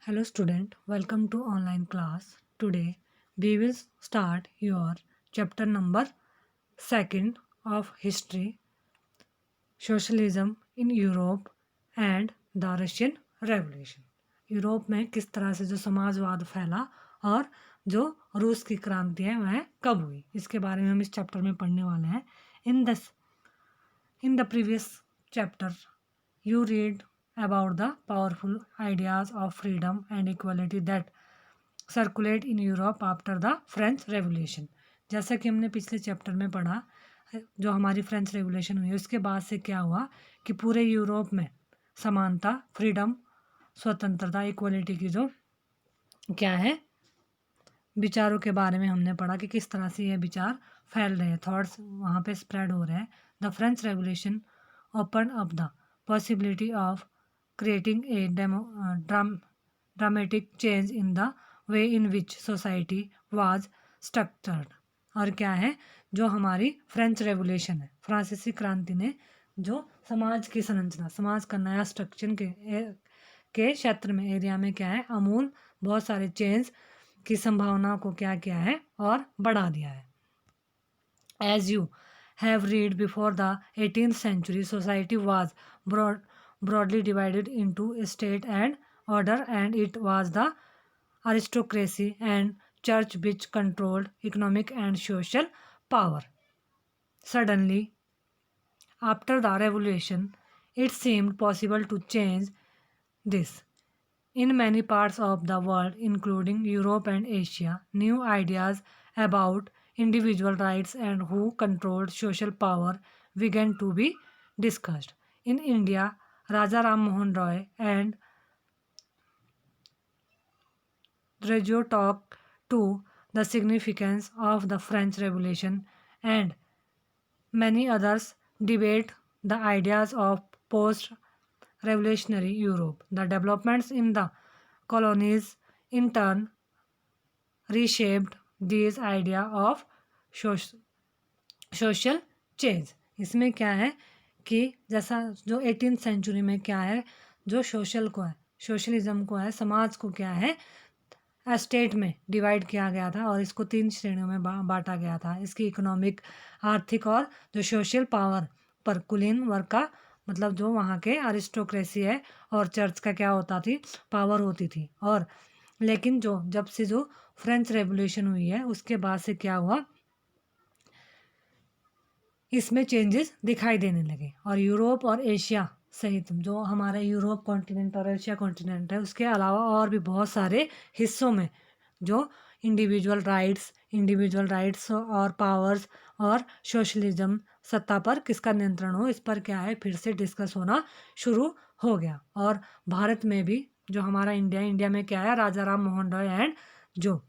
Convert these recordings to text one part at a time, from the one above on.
Hello student, welcome to online class. Today we will start your chapter number 2nd of history, socialism in Europe and the Russian Revolution. Europe में किस तरह से जो समाजवाद फैला और जो रूस की क्रांति है वह कब हुई, इसके बारे में हम इस चैप्टर में पढ़ने वाले हैं. In the previous chapter you read about the powerful ideas of freedom and equality that circulate in Europe after the French Revolution. जैसा कि हमने पिछले चैप्टर में पढ़ा, जो हमारी फ्रेंच रेवोल्यूशन हुई उसके बाद से क्या हुआ कि पूरे यूरोप में समानता, फ्रीडम, स्वतंत्रता, इक्वलिटी की जो क्या है विचारों के बारे में हमने पढ़ा कि किस तरह से ये विचार फैल रहे हैं, थॉट्स वहाँ पे स्प्रेड हो रहे हैं. The French revolution open up the possibility of creating a dramatic change in the way in which society was structured. और क्या है जो हमारी फ्रेंच रेवोल्यूशन है, फ्रांसीसी क्रांति ने जो समाज की संरचना, समाज का नया स्ट्रक्चर के क्षेत्र में, एरिया में क्या है अमूल बहुत सारे चेंज की संभावना को क्या किया है और बढ़ा दिया है. As you have read before, the 18th century society was broadly divided into state and order, and it was the aristocracy and church which controlled economic and social power. Suddenly, after the revolution, it seemed possible to change this. In many parts of the world, including Europe and Asia, new ideas about individual rights and who controlled social power began to be discussed. In India, Raja Ram Mohan Roy and Drajo talked to the significance of the French Revolution, and many others debate the ideas of post revolutionary Europe. The developments in the colonies in turn reshaped these idea of social change. इसमें क्या है कि जैसा जो 18th century में क्या है जो सोशल को है, सोशलिज्म को है, समाज को क्या है स्टेट में डिवाइड किया गया था और इसको 3 श्रेणियों में बांटा गया था. इसकी इकोनॉमिक, आर्थिक और जो सोशल पावर पर कुलीन वर्ग का, मतलब जो वहाँ के अरिस्टोक्रेसी है और चर्च का क्या होता थी पावर होती थी. और लेकिन जो जब से जो फ्रेंच रेवोल्यूशन हुई है उसके बाद से क्या हुआ, इसमें चेंजेस दिखाई देने लगे और यूरोप और एशिया सहित जो हमारा यूरोप कॉन्टिनेंट और एशिया कॉन्टिनेंट है उसके अलावा और भी बहुत सारे हिस्सों में जो इंडिविजुअल राइट्स और पावर्स और सोशलिज्म, सत्ता पर किसका नियंत्रण हो, इस पर क्या है फिर से डिस्कस होना शुरू हो गया. और भारत में भी जो हमारा इंडिया में क्या है राजा राम मोहन रॉय एंड जो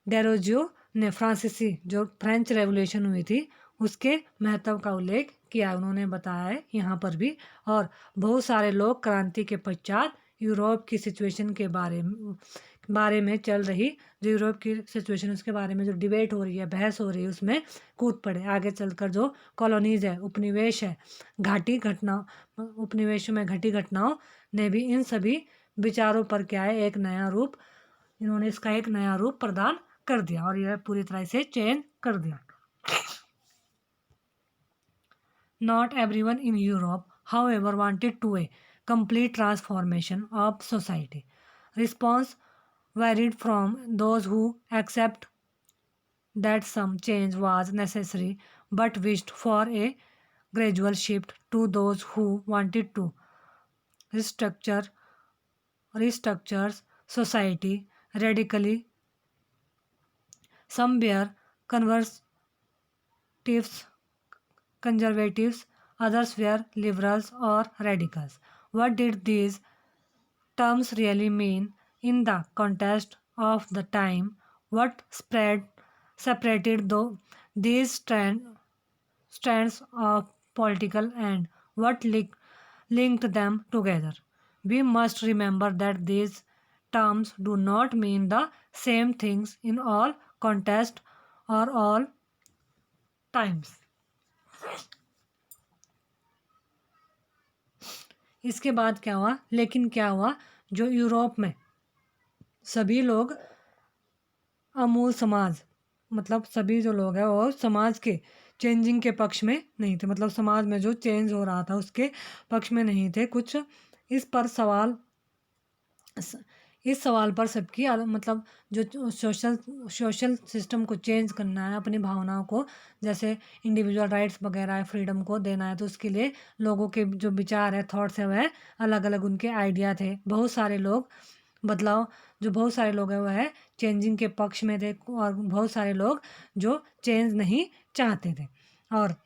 डेरोजियो ने फ्रांसीसी जो फ्रेंच रेवोल्यूशन हुई थी उसके महत्व का उल्लेख किया, उन्होंने बताया है यहाँ पर भी. और बहुत सारे लोग क्रांति के पश्चात यूरोप की सिचुएशन के बारे में चल रही जो यूरोप की सिचुएशन उसके बारे में जो डिबेट हो रही है, बहस हो रही है, उसमें कूद पड़े. आगे चलकर जो कॉलोनीज है, उपनिवेश है, उपनिवेशों में घटी घटनाओं ने भी इन सभी विचारों पर क्या है एक नया रूप, इन्होंने इसका एक नया रूप प्रदान कर दिया और यह पूरी तरह से चेंज कर दिया. Not everyone in Europe, however, wanted to a complete transformation of society. Response varied from those who accept that some change was necessary but wished for a gradual shift to those who wanted to restructure restructures society radically. Some were conservatives, others were liberals or radicals. What did these terms really mean in the context of the time? What separated these strands of political and what linked them together? We must remember that these terms do not mean the same things in all contexts or all times. इसके बाद क्या हुआ, लेकिन क्या हुआ, जो Europe में सभी लोग अमूल समाज, मतलब सभी जो लोग हैं वो समाज के चेंजिंग के पक्ष में नहीं थे, मतलब समाज में जो चेंज हो रहा था उसके पक्ष में नहीं थे। कुछ इस पर सवाल इस सवाल पर सबकी मतलब जो सोशल सिस्टम को चेंज करना है, अपनी भावनाओं को, जैसे इंडिविजुअल राइट्स वगैरह है, फ्रीडम को देना है, तो उसके लिए लोगों के जो विचार है, थॉट्स है, वह अलग अलग उनके आइडिया थे। बहुत सारे लोग बदलाव, जो बहुत सारे लोग हैं वह चेंजिंग के पक्ष में थे, और बहुत सारे लोग जो चेंज नहीं चाहते थे, और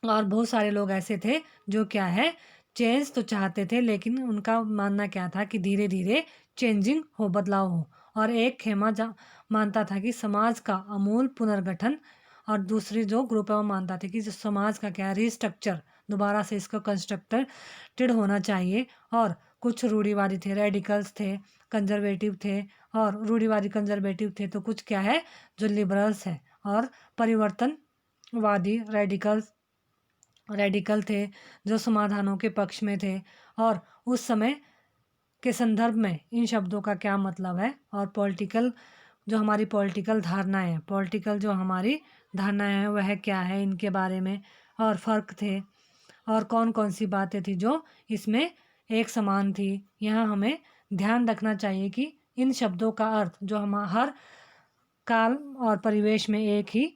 बहुत सारे लोग ऐसे थे जो क्या है, चेंज तो चाहते थे, लेकिन उनका मानना क्या था कि धीरे धीरे चेंजिंग हो, बदलाव हो। और एक खेमा मानता था कि समाज का अमूल पुनर्गठन, और दूसरी जो ग्रुप है वो मानता था कि जो समाज का क्या रिस्ट्रक्चर, दोबारा से इसको कंस्ट्रक्टेड होना चाहिए। और कुछ रूढ़िवादी थे, रेडिकल्स थे, कंजर्वेटिव थे, और रूढ़िवादी कंजर्वेटिव थे, तो कुछ क्या है जो लिबरल्स है, और परिवर्तनवादी रेडिकल थे जो समाधानों के पक्ष में थे। और उस समय के संदर्भ में इन शब्दों का क्या मतलब है, और पॉलिटिकल जो हमारी पॉलिटिकल धारणाएं हैं, पॉलिटिकल जो हमारी धारणाएं हैं वह क्या है, इनके बारे में और फ़र्क थे, और कौन कौन सी बातें थी जो इसमें एक समान थी। यहाँ हमें ध्यान रखना चाहिए कि इन शब्दों का अर्थ जो हम हर काल और परिवेश में एक ही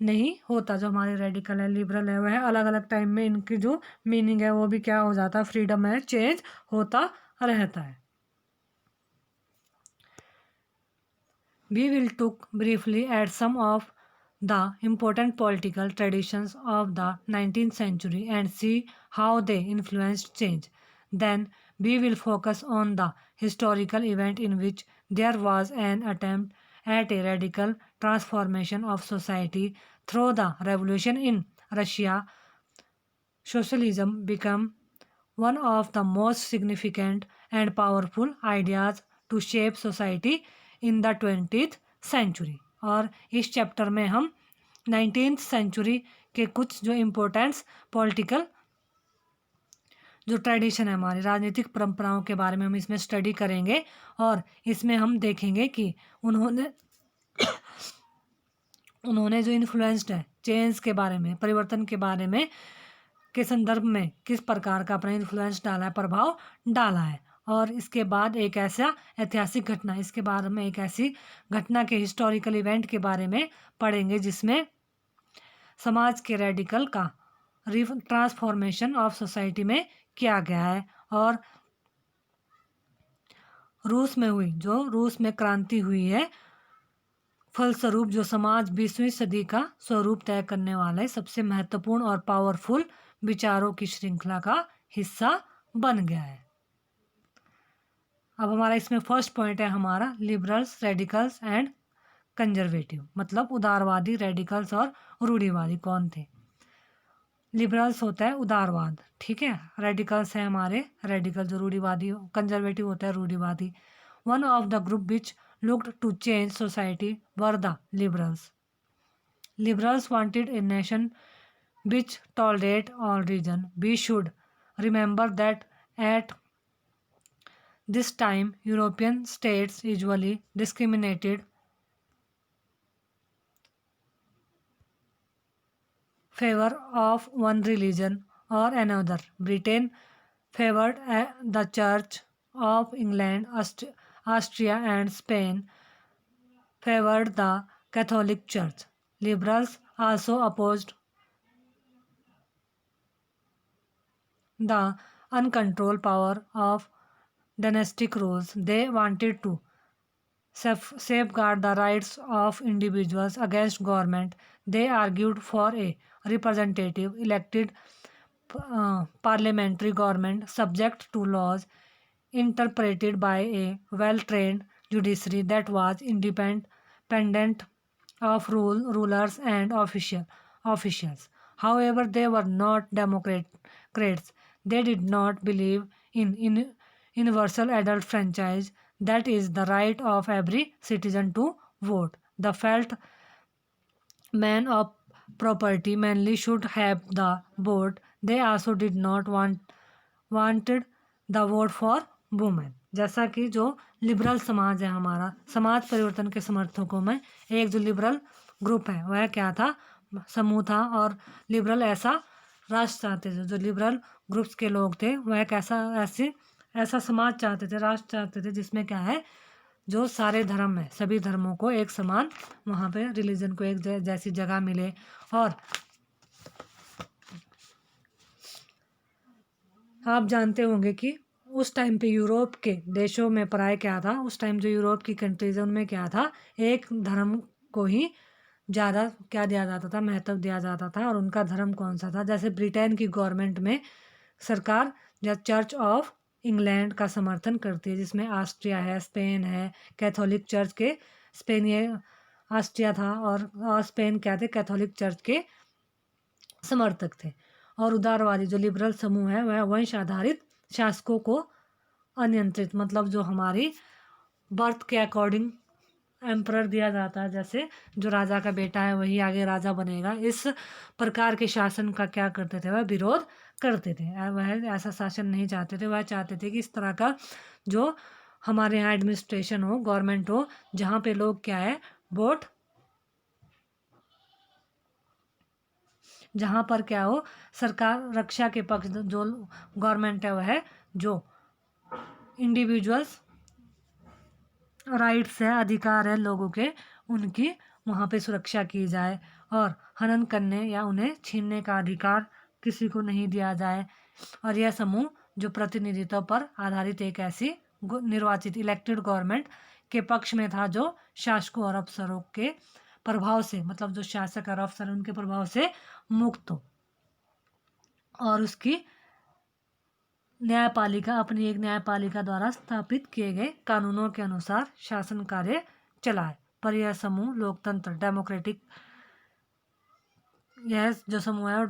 नहीं होता। जो हमारे रेडिकल है, लिबरल है, वह अलग अलग टाइम में इनकी जो मीनिंग है वो भी क्या हो जाता है, फ्रीडम है, चेंज होता रहता है। We will look briefly at some of the important political traditions of the 19th century and see how they influenced change. Then we will focus on the historical event in which there was an attempt at a radical transformation of society through the revolution in Russia. Socialism became one of the most significant and powerful ideas to shape society in the 20th century। और इस chapter में हम 19th century के कुछ जो importance political जो tradition है, हमारी राजनीतिक परंपराओं के बारे में हम इसमें स्टडी करेंगे। और इसमें हम देखेंगे कि उन्होंने जो इन्फ्लुएंस्ड है चेंज के बारे में, परिवर्तन के बारे में के संदर्भ में किस प्रकार का अपना इन्फ्लुएंस डाला है, प्रभाव डाला है। और इसके बाद एक ऐसा ऐतिहासिक घटना, इसके बारे में एक ऐसी घटना के हिस्टोरिकल इवेंट के बारे में पढ़ेंगे जिसमें समाज के रेडिकल का ट्रांसफॉर्मेशन ऑफ सोसाइटी में किया गया है। और रूस में क्रांति हुई है, फलस्वरूप जो समाज 20वीं सदी का स्वरूप तय करने वाले सबसे महत्वपूर्ण और पावरफुल विचारों की श्रृंखला का हिस्सा बन गया है। अब हमारा इसमें फर्स्ट पॉइंट है हमारा लिबरल्स, रेडिकल्स एंड कंजर्वेटिव, मतलब उदारवादी, रेडिकल्स और रूढ़िवादी कौन थे। लिबरल्स होता है उदारवाद, ठीक है। रेडिकल्स है हमारे रेडिकल जो रूढ़िवादी, कंजर्वेटिव होता है रूढ़िवादी। One of the group which looked to change society were the liberals. Liberals wanted a nation which tolerate all religion. We should remember that at this time European states usually discriminated favor of one religion or another. Britain favored the Church of England, Austria and Spain favored the Catholic Church. Liberals also opposed the uncontrolled power of dynastic rules. They wanted to safeguard the rights of individuals against government. They argued for a representative elected parliamentary government subject to laws interpreted by a well-trained judiciary that was independent of rulers and officials. However, they were not democrats. They did not believe in universal adult franchise, that is the right of every citizen to vote. The felt men of property mainly should have the vote. They also did not want wanted the vote for women. जैसा कि जो liberal समाज है हमारा, समाज परिवर्तन के समर्थकों में एक जो लिबरल ग्रुप है वह क्या था, समूह था। और लिबरल ऐसा राष्ट्र चाहते थे, जो लिबरल ग्रुप्स के लोग थे वह एक ऐसा समाज चाहते थे, राष्ट्र चाहते थे जिसमें क्या है, जो सारे धर्म है, सभी धर्मों को एक समान वहाँ पे रिलीजन को एक जैसी जगह मिले। और आप जानते होंगे कि उस टाइम पे यूरोप के देशों में प्राय क्या था, उस टाइम जो यूरोप की कंट्रीज है उनमें क्या था, एक धर्म को ही ज़्यादा क्या दिया जाता था, महत्व दिया जाता था। और उनका धर्म कौन सा था, जैसे ब्रिटेन की गवर्नमेंट में सरकार या चर्च ऑफ इंग्लैंड का समर्थन करती है, जिसमें ऑस्ट्रिया है, स्पेन है, कैथोलिक चर्च के, स्पेन ये ऑस्ट्रिया था और स्पेन क्या थे, कैथोलिक चर्च के समर्थक थे। और उदारवादी जो लिबरल समूह है वह वंश आधारित शासकों को अनियंत्रित, मतलब जो हमारी बर्थ के अकॉर्डिंग एम्परर दिया जाता है, जैसे जो राजा का बेटा है वही आगे राजा बनेगा, इस प्रकार के शासन का क्या करते थे, वह विरोध करते थे। वह ऐसा शासन नहीं चाहते थे, वह चाहते थे कि इस तरह का जो हमारे यहाँ एडमिनिस्ट्रेशन हो, गवर्नमेंट हो, जहाँ पे लोग क्या है वोट, जहाँ पर क्या हो सरकार रक्षा के पक्ष, जो गवर्नमेंट है वह जो इंडिविजुअल्स राइट्स है, अधिकार है लोगों के, उनकी वहाँ पे सुरक्षा की जाए और हनन करने या उन्हें छीनने का अधिकार किसी को नहीं दिया जाए। और यह समूह जो प्रतिनिधित्व पर आधारित एक ऐसी निर्वाचित इलेक्टेड गवर्नमेंट के पक्ष में था, जो शासकों और अफसरों के प्रभाव से, मतलब जो शासक और अफसर उनके प्रभाव से मुक्त हो और उसकी न्यायपालिका, अपनी एक न्यायपालिका द्वारा स्थापित किए गए कानूनों के अनुसार शासन कार्य चलाए। पर यह समूह लोकतंत्र डेमोक्रेटिक, यह जो समूह है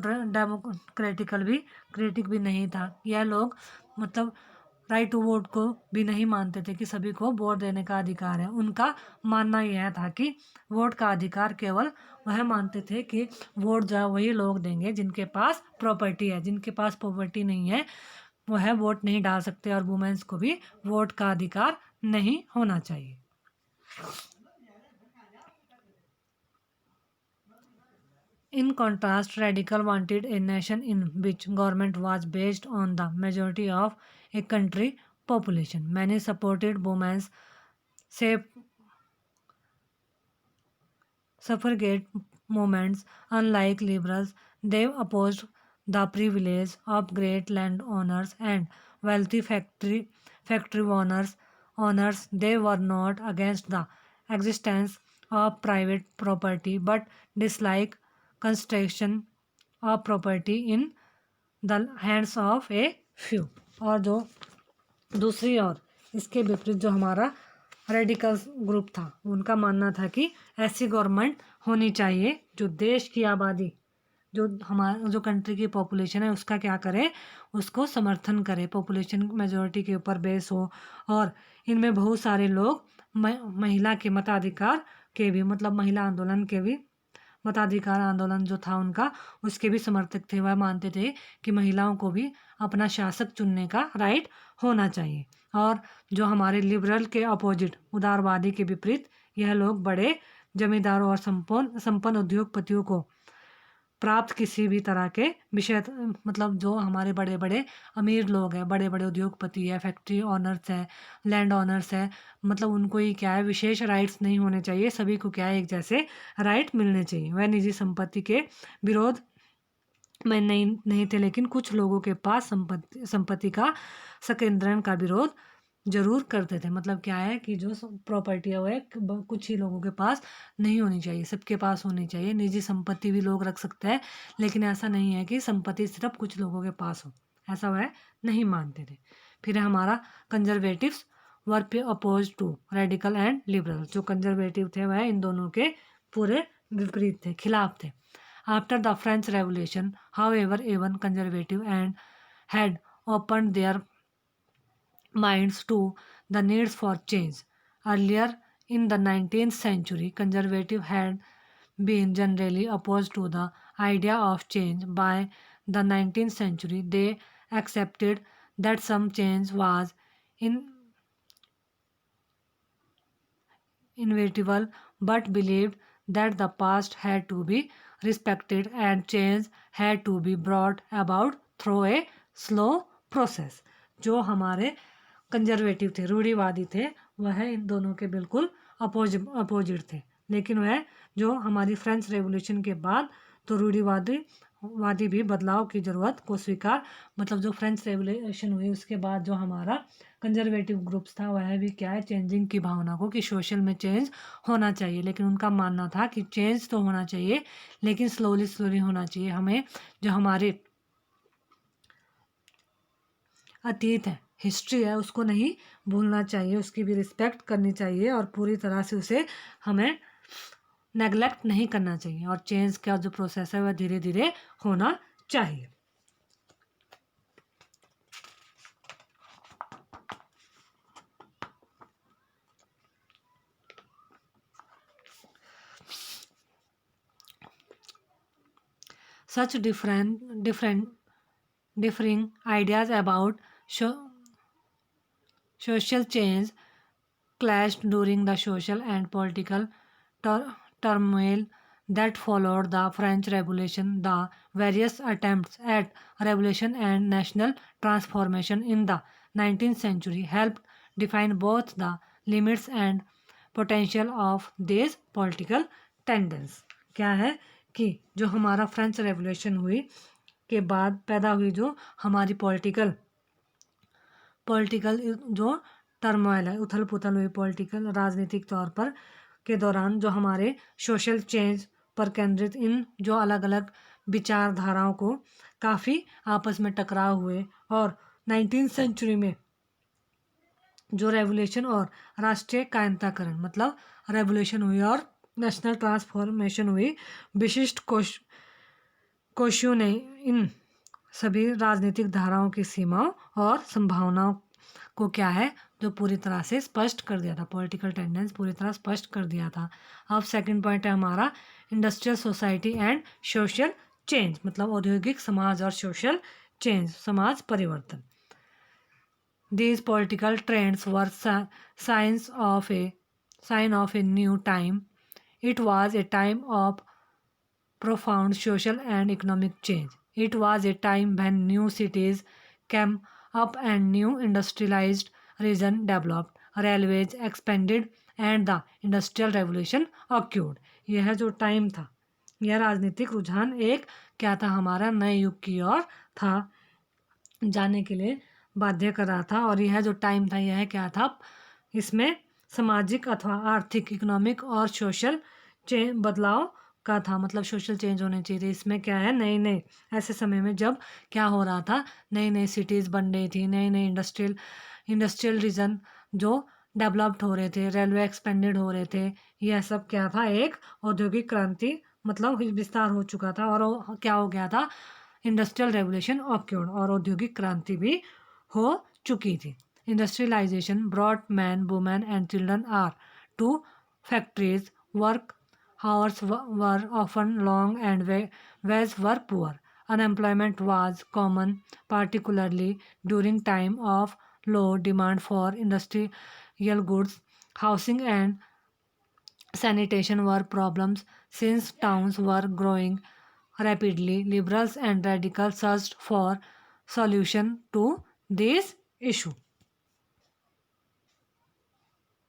क्रेटिक भी नहीं था। यह लोग मतलब राइट टू वोट को भी नहीं मानते थे कि सभी को वोट देने का अधिकार है। उनका मानना यह था कि वोट का अधिकार केवल वह मानते थे कि वोट जो वही लोग देंगे जिनके पास प्रॉपर्टी है, जिनके पास प्रॉपर्टी नहीं है वह वोट नहीं डाल सकते, और वुमेन्स को भी वोट का अधिकार नहीं होना चाहिए। In contrast, radical wanted a nation in which government was based on the majority of a country population. Many supported women's suffragette movements. Unlike liberals, they opposed the privilege of great landowners and wealthy factory owners. They were not against the existence of private property but disliked construction of property in the hands of a few। और जो दूसरी ओर इसके विपरीत जो हमारा radical group था, उनका मानना था कि ऐसी गवर्नमेंट होनी चाहिए जो देश की आबादी, जो हमारा जो कंट्री की पॉपुलेशन है उसका क्या करे, उसको समर्थन करे, पॉपुलेशन मेजॉरिटी के ऊपर बेस हो। और इनमें बहुत सारे लोग महिला के मताधिकार के भी, मतलब महिला आंदोलन के भी, मताधिकार आंदोलन जो था उनका, उसके भी समर्थक थे। वह मानते थे कि महिलाओं को भी अपना शासक चुनने का राइट होना चाहिए। और जो हमारे लिबरल के अपोजिट उदारवादी के विपरीत यह लोग बड़े जमींदारों और संपन्न उद्योगपतियों को प्राप्त किसी भी तरह के विषय, मतलब जो हमारे बड़े बड़े अमीर लोग हैं, बड़े बड़े उद्योगपति है, फैक्ट्री ऑनर्स है, लैंड ऑनर्स है, मतलब उनको ही क्या है विशेष राइट्स नहीं होने चाहिए, सभी को क्या है एक जैसे राइट मिलने चाहिए। वह निजी संपत्ति के विरोध में नहीं थे, लेकिन कुछ लोगों के पास संपत्ति का संकेंद्रण का विरोध जरूर करते थे। मतलब क्या है कि जो प्रॉपर्टी है वह कुछ ही लोगों के पास नहीं होनी चाहिए, सबके पास होनी चाहिए। निजी संपत्ति भी लोग रख सकते हैं, लेकिन ऐसा नहीं है कि संपत्ति सिर्फ कुछ लोगों के पास हो, ऐसा वह नहीं मानते थे। फिर हमारा conservatives were opposed to radical and liberal. जो कंजर्वेटिव थे वह इन दोनों के पूरे विपरीत थे, खिलाफ थे। After the French revolution, however, even conservative and had opened their minds to the needs for change. Earlier in the 19th century, conservatives had been generally opposed to the idea of change. By the 19th century, they accepted that some change was in inevitable, but believed that the past had to be respected and change had to be brought about through a slow process. जो हमारे conservative थे, रूढ़िवादी थे, वह इन दोनों के बिल्कुल opposite थे। लेकिन वह जो हमारी फ्रेंच रेवोल्यूशन के बाद तो रूढ़िवादी भी बदलाव की ज़रूरत को स्वीकार, मतलब जो फ्रेंच रेवोल्यूशन हुई उसके बाद जो हमारा कंजर्वेटिव ग्रुप्स था वह भी क्या है, चेंजिंग की भावना को कि सोशल में चेंज होना चाहिए। लेकिन उनका मानना था कि चेंज तो होना चाहिए लेकिन स्लोली स्लोली होना चाहिए। हमें जो हमारे अतीत है, हिस्ट्री है, उसको नहीं भूलना चाहिए, उसकी भी रिस्पेक्ट करनी चाहिए और पूरी तरह से उसे हमें नेगलेक्ट नहीं करना चाहिए। और चेंज का जो प्रोसेस है वह धीरे धीरे होना चाहिए। Such differing ideas about social change clashed during the social and political turmoil that followed the French Revolution. The various attempts at revolution and national transformation in the 19th century helped define both the limits and potential of these political tendencies. क्या है कि जो हमारा French revolution हुई के बाद पैदा हुई जो हमारी पॉलिटिकल जो टर्मोइल है, उथल पुथल हुई पॉलिटिकल राजनीतिक तौर पर के दौरान जो हमारे सोशल चेंज पर केंद्रित इन जो अलग अलग विचारधाराओं को काफ़ी आपस में टकराव हुए और 19th सेंचुरी में जो रेवोल्यूशन और राष्ट्रीय कायमताकरण मतलब रेवोल्यूशन हुई और नेशनल ट्रांसफॉर्मेशन हुई, विशिष्ट कोशियों ने इन सभी राजनीतिक धाराओं की सीमाओं और संभावनाओं को क्या है जो पूरी तरह से स्पष्ट कर दिया था, पॉलिटिकल टेंडेंस पूरी तरह स्पष्ट कर दिया था। अब सेकंड पॉइंट है हमारा industrial society and social change, मतलब औद्योगिक समाज और सोशल चेंज, समाज परिवर्तन। These political trends were signs of a sign of a new time. It was a time of profound social and economic change. It was a time when new cities came up and new industrialized regions developed, railways expanded and the industrial revolution occurred. यह जो time था, यह राजनीतिक रुझान एक क्या था, हमारा नए युग की ओर था जाने के लिए बाध्य कर रहा था। और यह जो टाइम था यह क्या था, इसमें सामाजिक अथवा आर्थिक, इकोनॉमिक और सोशल बदलाव का था, मतलब सोशल चेंज होने चाहिए थे। इसमें क्या है, नए नए ऐसे समय में जब क्या हो रहा था, नई नई सिटीज़ बन रही थी, नए नए इंडस्ट्रियल रीजन जो डेवलप्ड हो रहे थे, रेलवे एक्सपेंडेड हो रहे थे, यह सब क्या था, एक औद्योगिक क्रांति मतलब विस्तार हो चुका था और क्या हो गया था, इंडस्ट्रियल रेवोल्यूशन ऑक्योर्ड और औद्योगिक क्रांति भी हो चुकी थी। Industrialisation brought man, women and children are to factories, work hours were often long and wages were poor. Unemployment was common, particularly during time of low demand for industrial goods. Housing and sanitation were problems since towns were growing rapidly. Liberals and radicals searched for solution to this issue.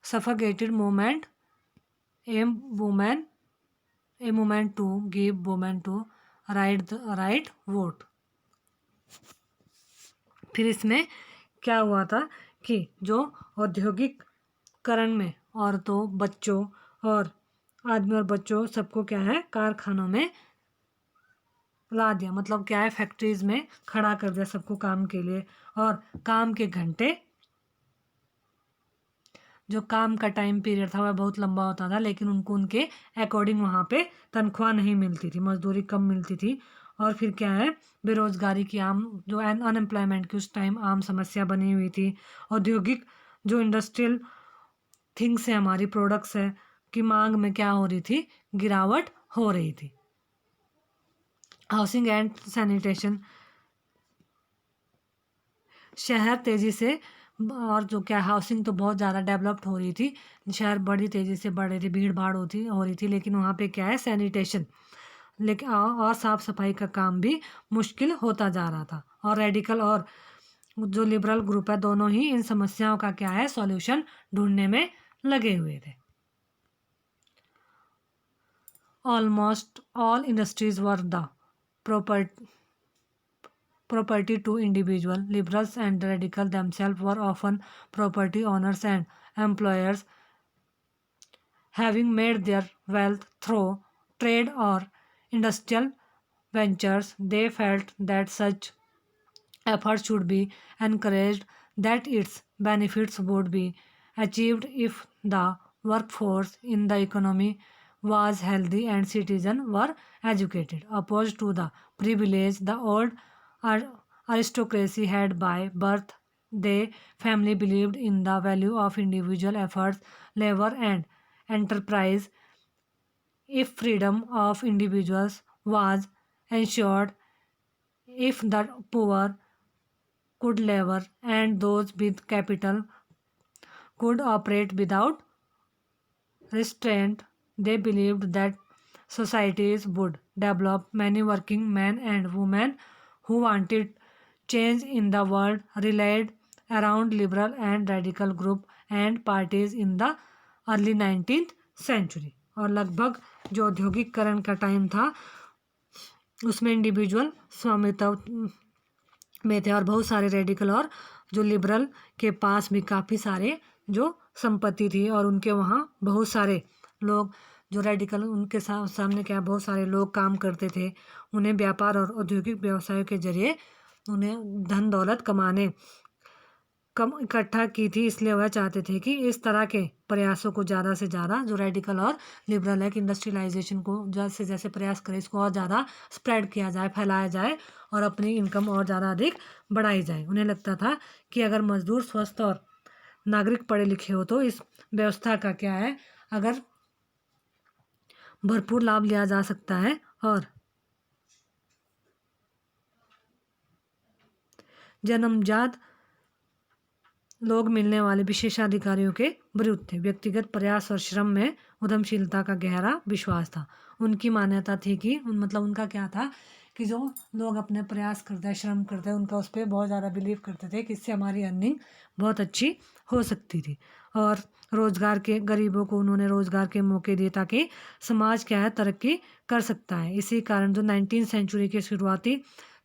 Suffocated movement, a movement to give women to right vote. फिर इसमें क्या हुआ था कि जो औद्योगिकरण में औरतों, बच्चों और आदमी और बच्चों सबको क्या है कारखानों में ला दिया, मतलब क्या है फैक्ट्रीज में खड़ा कर दिया सबको काम के लिए। और काम के घंटे, जो काम का टाइम पीरियड था वह बहुत लंबा होता था, लेकिन उनको उनके अकॉर्डिंग वहाँ पे तनख्वाह नहीं मिलती थी, मजदूरी कम मिलती थी। और फिर क्या है, बेरोजगारी की आम जो अनएम्प्लॉयमेंट की उस टाइम आम समस्या बनी हुई थी। औद्योगिक जो इंडस्ट्रियल थिंग्स है, हमारी प्रोडक्ट्स है की मांग में क्या हो रही थी, गिरावट हो रही थी। हाउसिंग एंड सैनिटेशन, शहर तेज़ी से और जो क्या हाउसिंग तो बहुत ज़्यादा डेवलप्ड हो रही थी, शहर बड़ी तेज़ी से बढ़ रही थी, भीड़ भाड़ हो रही थी, लेकिन वहाँ पे क्या है सैनिटेशन लेकिन और साफ सफाई का काम भी मुश्किल होता जा रहा था। और रेडिकल और जो लिबरल ग्रुप है दोनों ही इन समस्याओं का क्या है सॉल्यूशन ढूंढने में लगे हुए थे। Almost all industries were the property to individual. Liberals and radical themselves were often property owners and employers, having made their wealth through trade or industrial ventures. They felt that such efforts should be encouraged, that its benefits would be achieved if the workforce in the economy was healthy and citizens were educated. Opposed to the privilege the old aristocracy had by birth, they family believed in the value of individual efforts, labor, and enterprise. If freedom of individuals was ensured, if the poor could labor and those with capital could operate without restraint, they believed that societies would develop. Many working men and women who wanted change in the world relied around liberal and radical group and parties in the early 19th century. और लगभग जो औद्योगिकरण का time था उसमें individual स्वामित्व में थे और बहुत सारे रेडिकल और जो लिबरल के पास भी काफ़ी सारे जो संपत्ति थी और उनके वहाँ बहुत सारे लोग जो रेडिकल उनके सामने क्या बहुत सारे लोग काम करते थे। उन्हें व्यापार और औद्योगिक व्यवसायों के जरिए उन्हें धन दौलत कम इकट्ठा की थी, इसलिए वह चाहते थे कि इस तरह के प्रयासों को ज़्यादा से ज़्यादा जो रेडिकल और लिबरल है कि इंडस्ट्रियलाइजेशन को जैसे जैसे प्रयास करें इसको और ज़्यादा स्प्रेड किया जाए, फैलाया जाए और अपनी इनकम और ज़्यादा अधिक बढ़ाई जाए। उन्हें लगता था कि अगर मजदूर स्वस्थ और नागरिक पढ़े लिखे हो तो इस व्यवस्था का क्या है अगर भरपूर लाभ लिया जा सकता है और जन्मजात लोग मिलने वाले विशेषाधिकारियों के विरुद्ध थे। व्यक्तिगत प्रयास और श्रम में उद्यमशीलता का गहरा विश्वास था। उनकी मान्यता थी कि मतलब उनका क्या था कि जो लोग अपने प्रयास करते हैं श्रम करते हैं उनका उस पर बहुत ज़्यादा बिलीव करते थे कि इससे हमारी अर्निंग बहुत अच्छी हो सकती थी। और रोज़गार के गरीबों को उन्होंने रोज़गार के मौके दिए ताकि समाज क्या है तरक्की कर सकता है। इसी कारण जो 19th सेंचुरी के शुरुआती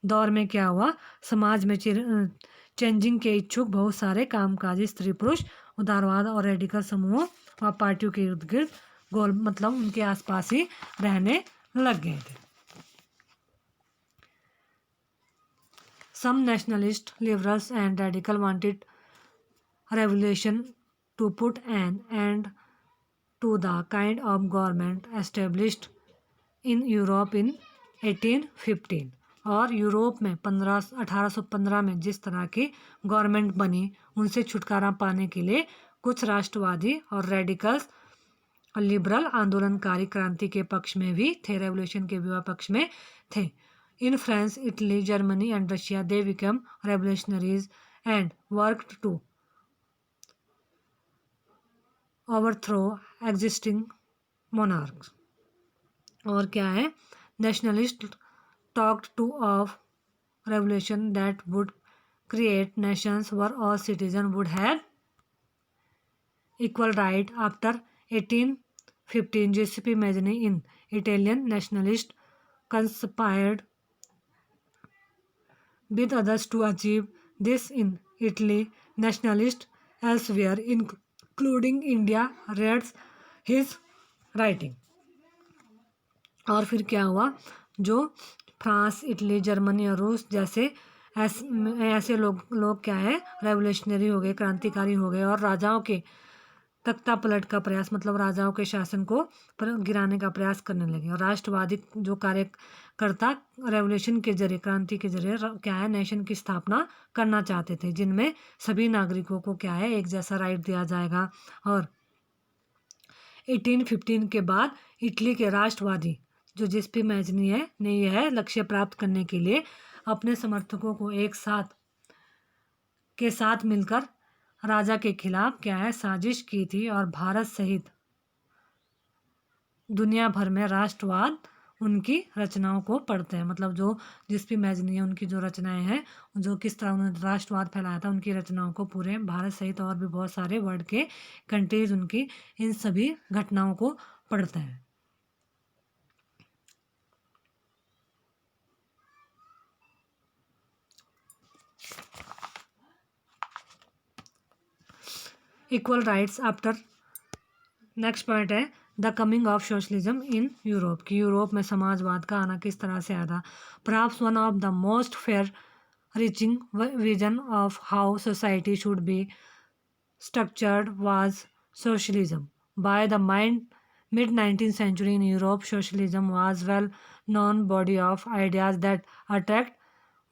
दौर में क्या हुआ समाज में चेंजिंग के इच्छुक बहुत सारे कामकाजी स्त्री पुरुष उदारवाद और रेडिकल समूहों व पार्टियों के इर्द गिर्द गोल मतलब उनके आसपास ही रहने लग गए थे। Some nationalist liberals and radical wanted revolution to put an end to the kind of government established in Europe in 1815 और यूरोप में 1815 में जिस तरह की गवर्नमेंट बनी उनसे छुटकारा पाने के लिए कुछ राष्ट्रवादी और रेडिकल्स और लिबरल आंदोलनकारी क्रांति के पक्ष में भी थे, रेवोल्यूशन के भी पक्ष में थे। In France, Italy, Germany and Russia they became revolutionaries and worked to overthrow existing monarchs. और क्या है nationalist talked to of revolution that would create nations where all citizens would have equal right. After 1815, Giuseppe Mazzini in Italian nationalist conspired with others to achieve this in Italy. Nationalists elsewhere, including India, read his writing. और फिर क्या हुआ जो France, Italy, Germany और रूस जैसे ऐसे लोग क्या है रेवोल्यूशनरी हो गए, क्रांतिकारी हो गए और राजाओं के तख्ता पलट का प्रयास मतलब राजाओं के शासन को गिराने का प्रयास करने लगे। और राष्ट्रवादी जो कार्यकर्ता रेवोल्यूशन के जरिए क्रांति के जरिए क्या है नेशन की स्थापना करना चाहते थे जिनमें सभी नागरिकों को क्या है एक जैसा राइट दिया जाएगा। और 1815 के बाद इटली के राष्ट्रवादी जो जिस्पी मैजनी है ने यह लक्ष्य प्राप्त करने के लिए अपने समर्थकों को एक साथ के साथ मिलकर राजा के खिलाफ क्या है साजिश की थी और भारत सहित दुनिया भर में राष्ट्रवाद उनकी रचनाओं को पढ़ते हैं। मतलब जो जिस भी मैगजीन है उनकी जो रचनाएं हैं, जो किस तरह उन्होंने राष्ट्रवाद फैलाया था, उनकी रचनाओं को पूरे भारत सहित और भी बहुत सारे वर्ल्ड के कंट्रीज उनकी इन सभी घटनाओं को पढ़ते हैं। Equal rights after, next point है the coming of socialism in Europe, कि यूरोप में समाजवाद का आना किस तरह से आया था। Perhaps one of the most far reaching vision of how society should be structured was socialism. By the mid 19th century in Europe, socialism was well known body of ideas that attract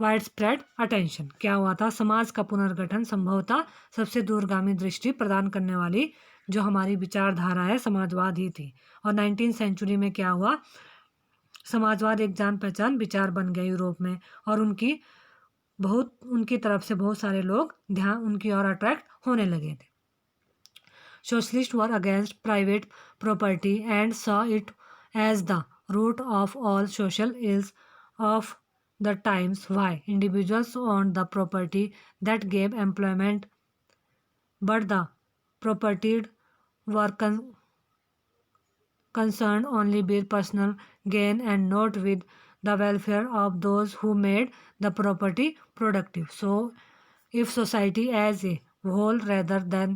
widespread attention. क्या हुआ था, समाज का पुनर्गठन संभवतः सबसे दूरगामी दृष्टि प्रदान करने वाली जो हमारी विचारधारा है समाजवाद ही थी। और 19th सेंचुरी में क्या हुआ, समाजवाद एक जान पहचान विचार बन गया यूरोप में, और उनकी तरफ से बहुत सारे लोग ध्यान उनकी ओर अट्रैक्ट होने लगे थे। Socialist were against private property and saw it as the root of all social ills of the times. Why individuals own the property that gave employment but the propertied were concerned only with personal gain and not with the welfare of those who made the property productive. So, if society as a whole rather than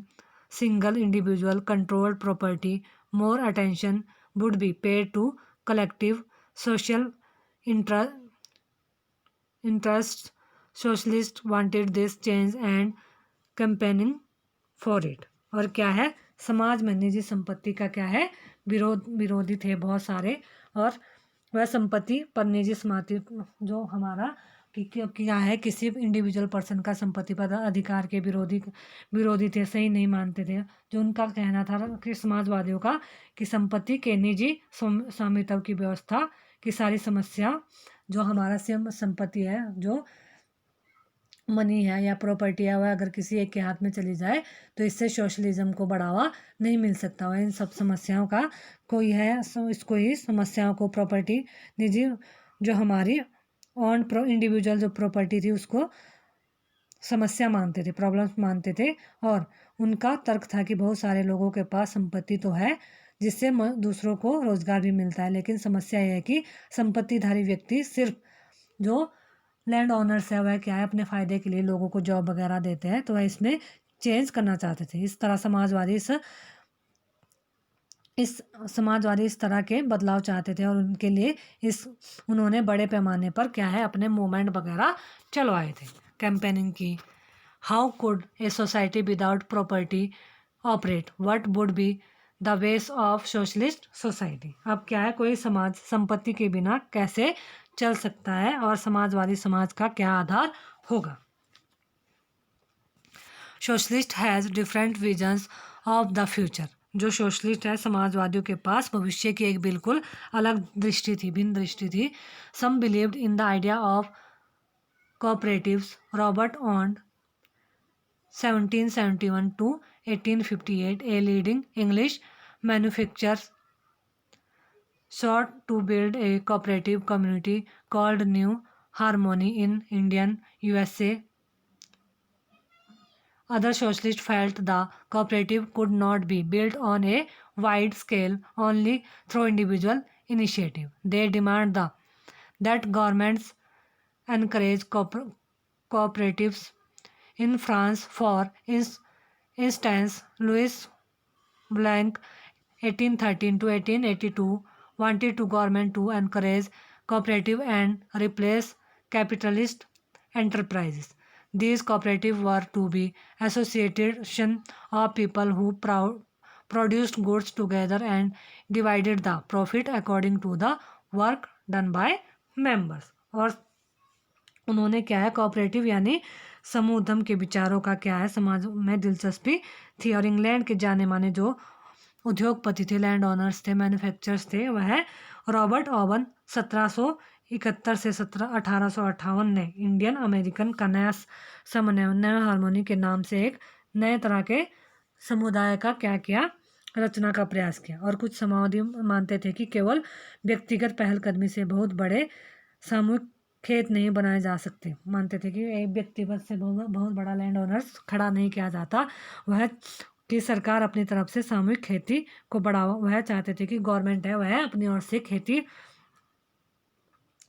single individual controlled property, more attention would be paid to collective social interests. Socialists wanted this change and campaigning for it. और क्या है, समाज में निजी संपत्ति का क्या है विरोधी थे बहुत सारे, और वह संपत्ति पर निजी संपत्ति जो हमारा क्या है किसी इंडिविजुअल पर्सन का संपत्ति पर अधिकार के विरोधी थे, सही नहीं मानते थे। जो उनका कहना था कि समाजवादियों का कि संपत्ति के निजी स्वामित्व की व्यवस्था की सारी समस्या जो हमारा संपत्ति है, जो मनी है या प्रॉपर्टी है, वह अगर किसी एक के हाथ में चली जाए तो इससे सोशलिज्म को बढ़ावा नहीं मिल सकता। वह इन सब समस्याओं का कोई है, इसको ही समस्याओं को प्रॉपर्टी निजी जो हमारी ऑन इंडिविजुअल जो प्रॉपर्टी थी उसको समस्या मानते थे, प्रॉब्लम्स मानते थे। और उनका तर्क था कि बहुत सारे लोगों के पास संपत्ति तो है जिससे दूसरों को रोजगार भी मिलता है, लेकिन समस्या यह है कि संपत्तिधारी व्यक्ति सिर्फ जो लैंड ओनर्स है वह क्या है अपने फ़ायदे के लिए लोगों को जॉब वगैरह देते हैं, तो वह इसमें चेंज करना चाहते थे। इस तरह समाजवादी इस तरह के बदलाव चाहते थे, और उनके लिए उन्होंने बड़े पैमाने पर क्या है अपने मूवमेंट वगैरह चलवाए थे, कैंपेनिंग की। How could a society without property operate, what would be the base of socialist society. अब क्या है, कोई समाज संपत्ति के बिना कैसे चल सकता है और समाजवादी समाज का क्या आधार होगा। Socialist has different visions of the future, जो सोशलिस्ट है समाजवादियों के पास भविष्य की एक बिल्कुल अलग दृष्टि थी, भिन्न दृष्टि थी। Some believed in the idea of cooperatives. Robert Owen 1771 to 1858, a leading English manufacturer sought to build a cooperative community called New Harmony in Indian USA. Other socialists felt the cooperative could not be built on a wide scale only through individual initiative. They demand that governments encourage cooperatives. In France, for instance, Louis Blanc 1813 to 1882 wanted to government to encourage cooperative and replace capitalist enterprises. These cooperatives were to be association of people who produced goods together and divided the profit according to the work done by members. और उन्होंने क्या है cooperative यानी समूह उद्यम के विचारों का क्या है समाज में दिलचस्पी थी। और इंग्लैंड के जाने माने जो उद्योगपति थे, लैंड ओनर्स थे, मैन्युफैक्चरर्स थे, वह रॉबर्ट ओवन 1871 से 1858 ने इंडियन अमेरिकन का नया समन्वय हार्मोनी के नाम से एक नए तरह के समुदाय का क्या किया, रचना का प्रयास किया। और कुछ समाजवादी मानते थे कि केवल व्यक्तिगत पहलकदमी से बहुत बड़े सामूहिक खेत नहीं बनाए जा सकते। मानते थे कि एक व्यक्तिगत से बहुत बड़ा लैंड ओनर्स खड़ा नहीं किया जाता, वह कि सरकार अपनी तरफ से सामूहिक खेती को बढ़ावा, वह चाहते थे कि गवर्नमेंट है वह अपनी ओर से खेती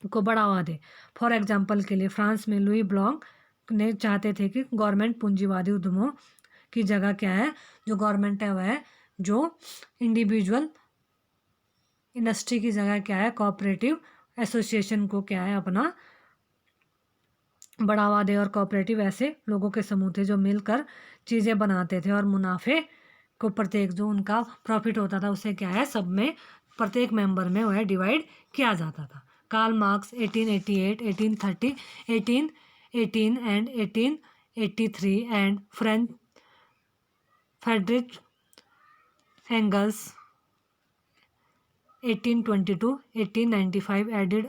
को बढ़ावा दे। फॉर एग्जाम्पल के लिए फ्रांस में लुई ब्लॉन्क ने चाहते थे कि गवर्नमेंट पूंजीवादी उद्यमों की जगह क्या है, जो गवर्नमेंट है वह जो इंडिविजुअल इंडस्ट्री की जगह क्या है, कोऑपरेटिव एसोसिएशन को क्या है अपना बढ़ावा दे। और कोऑपरेटिव ऐसे लोगों के समूह थे जो मिलकर चीज़ें बनाते थे और मुनाफे को प्रत्येक जो उनका प्रॉफिट होता था उसे क्या है सब में प्रत्येक मेंबर में वह डिवाइड किया जाता था। Karl Marx 1888, 1830, 1818 and 1883 and Friedrich Engels 1822, 1895 added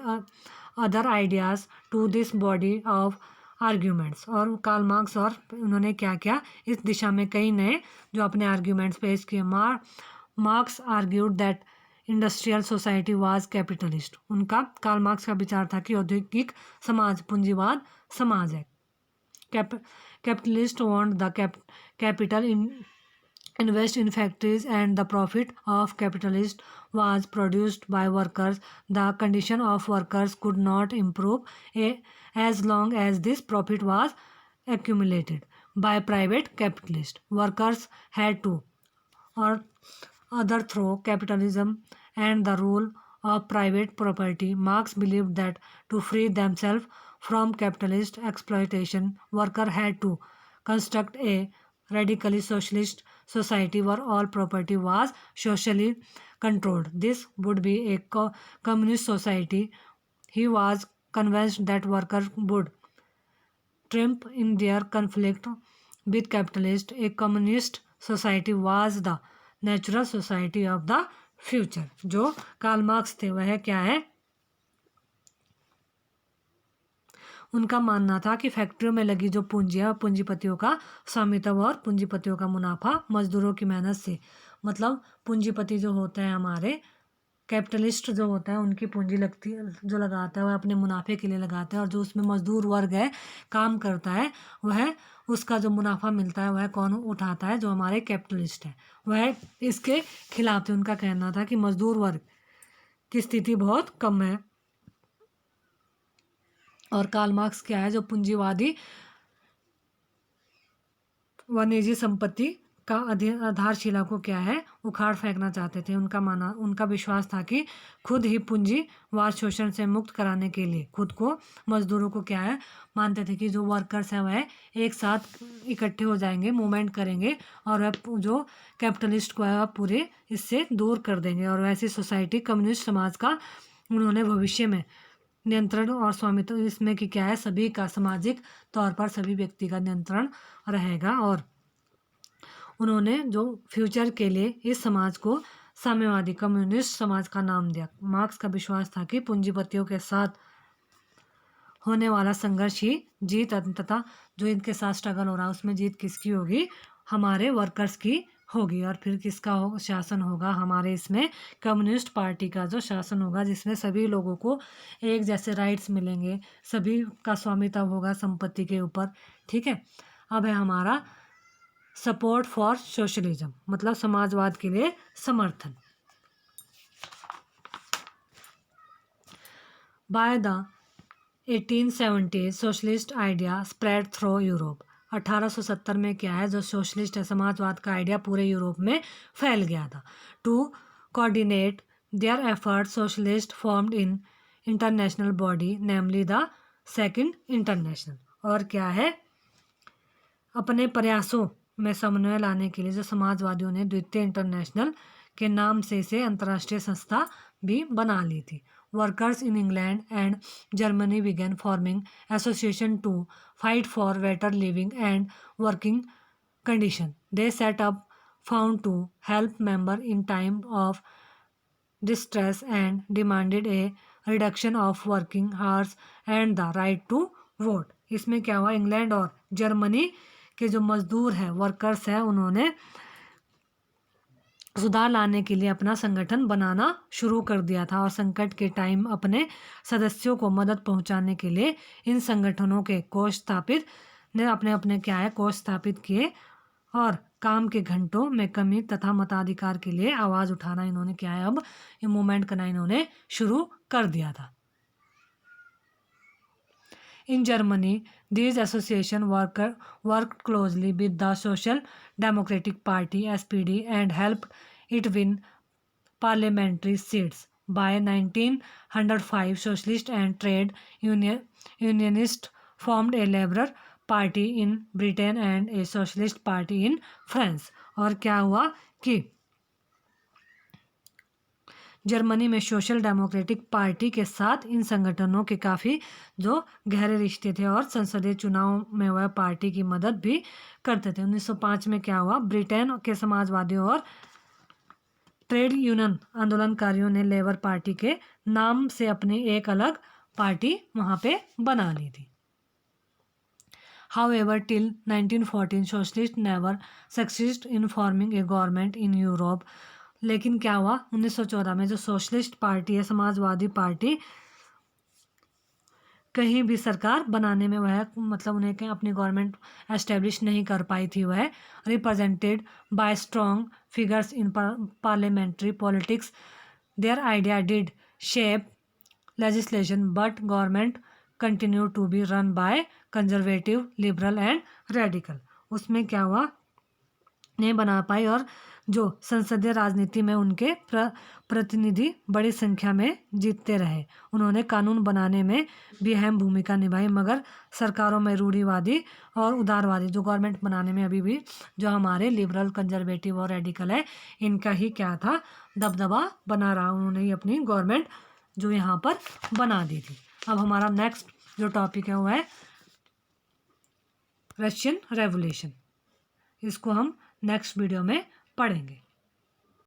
other ideas to this body of arguments। और कार्ल मार्क्स और उन्होंने क्या किया, इस दिशा में कई नए जो अपने आर्ग्यूमेंट्स पेश किए। Marks argued that industrial society was capitalist. उनका कार्ल मार्क्स का विचार था कि औद्योगिक समाज पूंजीवाद समाज है। Capitalist want the capital invest in factories and the profit of capitalist was produced by workers. The condition of workers could not improve as long as this profit was accumulated by private capitalists. Workers had to or other through capitalism and the rule of private property. Marx believed that to free themselves from capitalist exploitation, workers had to construct a radically socialist society where all property was socially controlled. This would be a communist society. He was convinced that workers would triumph in their conflict with capitalists. A communist society was the natural society of the future। जो Karl Marx थे वह क्या है, उनका मानना था कि फैक्ट्रियों में लगी जो पूंजियाँ पूंजीपतियों का स्वामित्व और पूंजीपतियों का मुनाफा मजदूरों की मेहनत से, मतलब पूंजीपति जो होता है हमारे कैपिटलिस्ट जो होता है उनकी पूंजी लगती है जो लगाता है वह अपने मुनाफे के लिए लगाता है, और जो उसमें मजदूर वर्ग है काम करता है वह उसका जो मुनाफा मिलता है वह कौन उठाता है, जो हमारे कैपिटलिस्ट है वह इसके खिलाफ थे। उनका कहना था कि मजदूर वर्ग की स्थिति बहुत कम है। और कार्ल मार्क्स क्या है, जो पूंजीवादी व निजी संपत्ति का आधारशिला को क्या है उखाड़ फेंकना चाहते थे। उनका विश्वास था कि खुद ही पूंजीवाद शोषण से मुक्त कराने के लिए खुद को मजदूरों को क्या है मानते थे कि जो वर्कर्स हैं वह एक साथ इकट्ठे हो जाएंगे, मूवमेंट करेंगे और वह जो कैपिटलिस्ट को है वह पूरे इससे दूर कर देंगे। और वैसी सोसाइटी कम्युनिस्ट समाज का उन्होंने भविष्य में नियंत्रण और स्वामित्व इसमें कि क्या है सभी का सामाजिक तौर पर सभी व्यक्ति का नियंत्रण रहेगा। और उन्होंने जो फ्यूचर के लिए इस समाज को साम्यवादी कम्युनिस्ट समाज का नाम दिया। मार्क्स का विश्वास था कि पूंजीपतियों के साथ होने वाला संघर्ष ही जीत, तथा जो इनके साथ स्ट्रगल हो रहा है उसमें जीत किसकी होगी, हमारे वर्कर्स की होगी। और फिर किसका शासन होगा, हमारे इसमें कम्युनिस्ट पार्टी का जो शासन होगा जिसमें सभी लोगों को एक जैसे राइट्स मिलेंगे, सभी का स्वामित्व होगा संपत्ति के ऊपर। ठीक है, अब है हमारा सपोर्ट फॉर सोशलिज्म, मतलब समाजवाद के लिए समर्थन। By the 1870 socialist idea spread through Europe. 1870 में क्या है जो सोशलिस्ट है समाजवाद का आइडिया पूरे यूरोप में फैल गया था। To coordinate their effort socialist formed in international body namely the second international. और क्या है अपने प्रयासों में समन्वय लाने के लिए जो समाजवादियों ने द्वितीय इंटरनेशनल के नाम से इसे अंतर्राष्ट्रीय संस्था भी बना ली थी। Workers in England and Germany began forming association to fight for better living and working condition. They set up found to help member in time of distress and demanded a reduction of working hours and the right to vote. इसमें क्या हुआ, England और Germany के जो मजदूर हैं, workers हैं, उन्होंने सुधार लाने के लिए अपना संगठन बनाना शुरू कर दिया था और संकट के टाइम अपने सदस्यों को मदद पहुंचाने के लिए इन संगठनों के कोष स्थापित ने अपने अपने क्या है कोष स्थापित किए और काम के घंटों में कमी तथा मताधिकार के लिए आवाज़ उठाना इन्होंने क्या है, अब ये मूवमेंट करना इन्होंने शुरू कर दिया था। In Germany, these associations worked closely with the Social Democratic Party (SPD) and helped it win parliamentary seats. By 1905, socialists and trade unionists formed a Liberal Party in Britain and a Socialist Party in France. और क्या हुआ कि Germany में social democratic party के साथ इन संगठनों के काफ़ी जो गहरे रिश्ते थे और संसदीय चुनाव में वह पार्टी की मदद भी करते थे। 1905 में क्या हुआ, ब्रिटेन के समाजवादियों और ट्रेड यूनियन आंदोलनकारियों ने लेबर पार्टी के नाम से अपनी एक अलग पार्टी वहाँ पे बना ली थी। However, till 1914, socialists never succeeded in forming a government in Europe. लेकिन क्या हुआ, 1914 में जो सोशलिस्ट पार्टी है, समाजवादी पार्टी, कहीं भी सरकार बनाने में वह मतलब उन्हें कहीं अपनी गवर्नमेंट एस्टेब्लिश नहीं कर पाई थी। वह represented by strong figures in parliamentary politics, their idea did shape legislation but government continue to be run by conservative, liberal and radical. उसमें क्या हुआ, नहीं बना पाई और जो संसदीय राजनीति में उनके प्रतिनिधि बड़ी संख्या में जीतते रहे। उन्होंने कानून बनाने में भी अहम भूमिका निभाई, मगर सरकारों में रूढ़िवादी और उदारवादी जो गवर्नमेंट बनाने में अभी भी जो हमारे लिबरल, कंजर्वेटिव और रेडिकल है, इनका ही क्या था, दबदबा बना रहा। उन्होंने ही अपनी गवर्नमेंट जो यहाँ पर बना दी थी। अब हमारा नेक्स्ट जो टॉपिक है वो है रशियन रेवोल्यूशन। इसको हम नेक्स्ट वीडियो में पढ़ेंगे।